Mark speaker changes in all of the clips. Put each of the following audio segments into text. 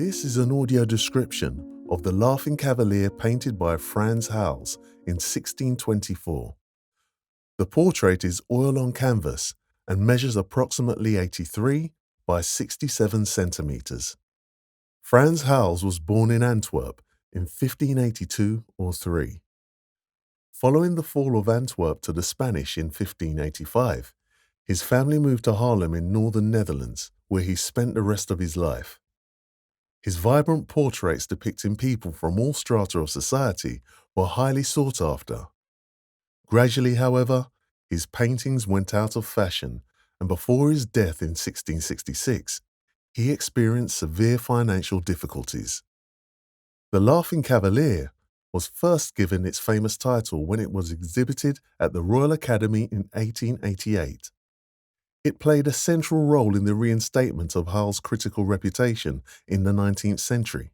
Speaker 1: This is an audio description of the Laughing Cavalier painted by Frans Hals in 1624. The portrait is oil on canvas and measures approximately 83 by 67 centimeters. Frans Hals was born in Antwerp in 1582 or 3. Following the fall of Antwerp to the Spanish in 1585, his family moved to Haarlem in northern Netherlands, where he spent the rest of his life. His vibrant portraits depicting people from all strata of society were highly sought after. Gradually, however, his paintings went out of fashion, and before his death in 1666, he experienced severe financial difficulties. The Laughing Cavalier was first given its famous title when it was exhibited at the Royal Academy in 1888. It played a central role in the reinstatement of Hull's critical reputation in the 19th century.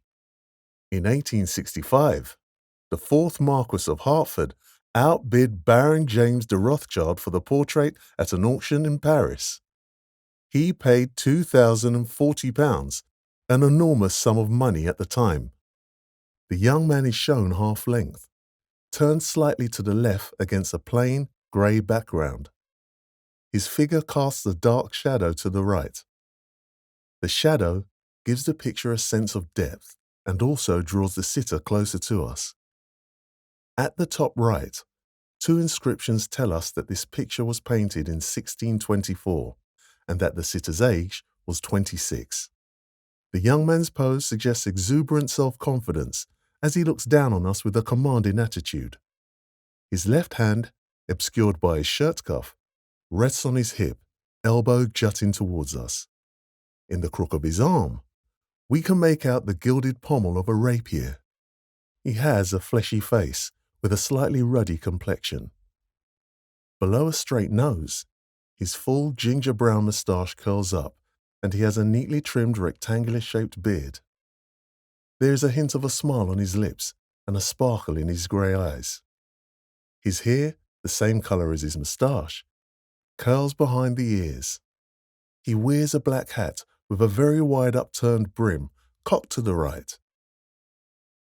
Speaker 1: In 1865, the fourth Marquess of Hertford outbid Baron James de Rothschild for the portrait at an auction in Paris. He paid £2,040, an enormous sum of money at the time. The young man is shown half-length, turned slightly to the left against a plain, grey background. His figure casts a dark shadow to the right. The shadow gives the picture a sense of depth and also draws the sitter closer to us. At the top right, two inscriptions tell us that this picture was painted in 1624 and that the sitter's age was 26. The young man's pose suggests exuberant self-confidence as he looks down on us with a commanding attitude. His left hand, obscured by his shirt cuff, rests on his hip, elbow jutting towards us. In the crook of his arm, we can make out the gilded pommel of a rapier. He has a fleshy face with a slightly ruddy complexion. Below a straight nose, his full ginger-brown moustache curls up, and he has a neatly trimmed rectangular-shaped beard. There is a hint of a smile on his lips and a sparkle in his grey eyes. His hair, the same colour as his moustache, curls behind the ears. He wears a black hat with a very wide upturned brim, cocked to the right.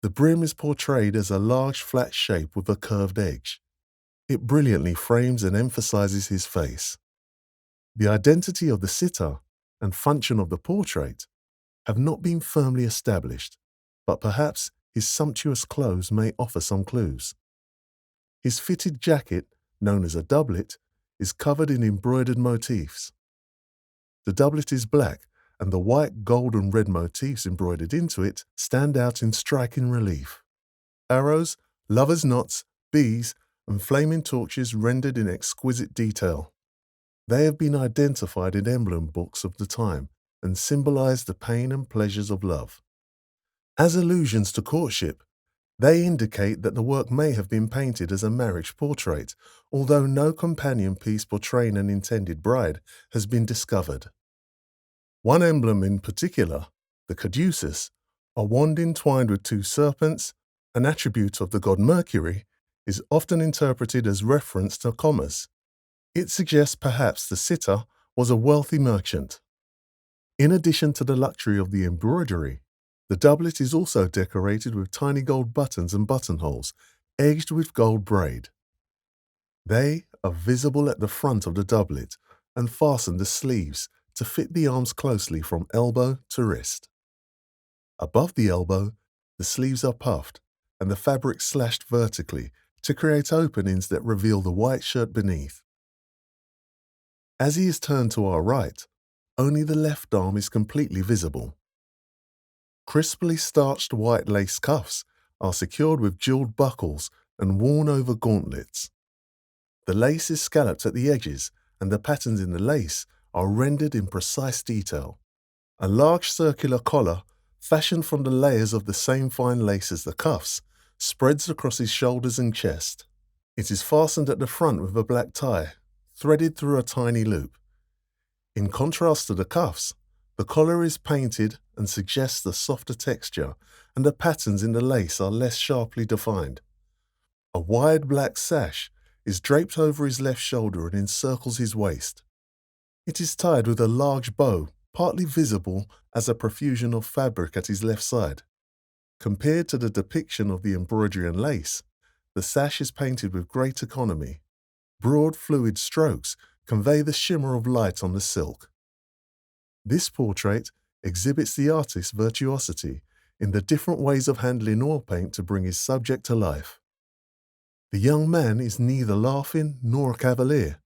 Speaker 1: The brim is portrayed as a large flat shape with a curved edge. It brilliantly frames and emphasizes his face. The identity of the sitter and function of the portrait have not been firmly established, but perhaps his sumptuous clothes may offer some clues. His fitted jacket, known as a doublet, is covered in embroidered motifs. The doublet is black, and the white, gold and red motifs embroidered into it stand out in striking relief. Arrows, lovers' knots, bees, and flaming torches rendered in exquisite detail. They have been identified in emblem books of the time and symbolize the pain and pleasures of love. As allusions to courtship, they indicate that the work may have been painted as a marriage portrait, although no companion piece portraying an intended bride has been discovered. One emblem in particular, the caduceus, a wand entwined with two serpents, an attribute of the god Mercury, is often interpreted as reference to commerce. It suggests perhaps the sitter was a wealthy merchant. In addition to the luxury of the embroidery, the doublet is also decorated with tiny gold buttons and buttonholes, edged with gold braid. They are visible at the front of the doublet and fasten the sleeves to fit the arms closely from elbow to wrist. Above the elbow, the sleeves are puffed and the fabric slashed vertically to create openings that reveal the white shirt beneath. As he is turned to our right, only the left arm is completely visible. Crisply starched white lace cuffs are secured with jeweled buckles and worn over gauntlets. The lace is scalloped at the edges, and the patterns in the lace are rendered in precise detail. A large circular collar, fashioned from the layers of the same fine lace as the cuffs, spreads across his shoulders and chest. It is fastened at the front with a black tie, threaded through a tiny loop. In contrast to the cuffs, the collar is painted and suggests a softer texture, and the patterns in the lace are less sharply defined. A wide black sash is draped over his left shoulder and encircles his waist. It is tied with a large bow partly visible as a profusion of fabric at his left side. Compared to the depiction of the embroidery and lace, the sash is painted with great economy. Broad fluid strokes convey the shimmer of light on the silk. This portrait exhibits the artist's virtuosity in the different ways of handling oil paint to bring his subject to life. The young man is neither laughing nor a cavalier,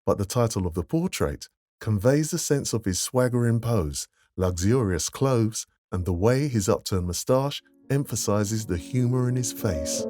Speaker 1: but the title of the portrait conveys the sense of his swaggering pose, luxurious clothes, and the way his upturned moustache emphasizes the humor in his face.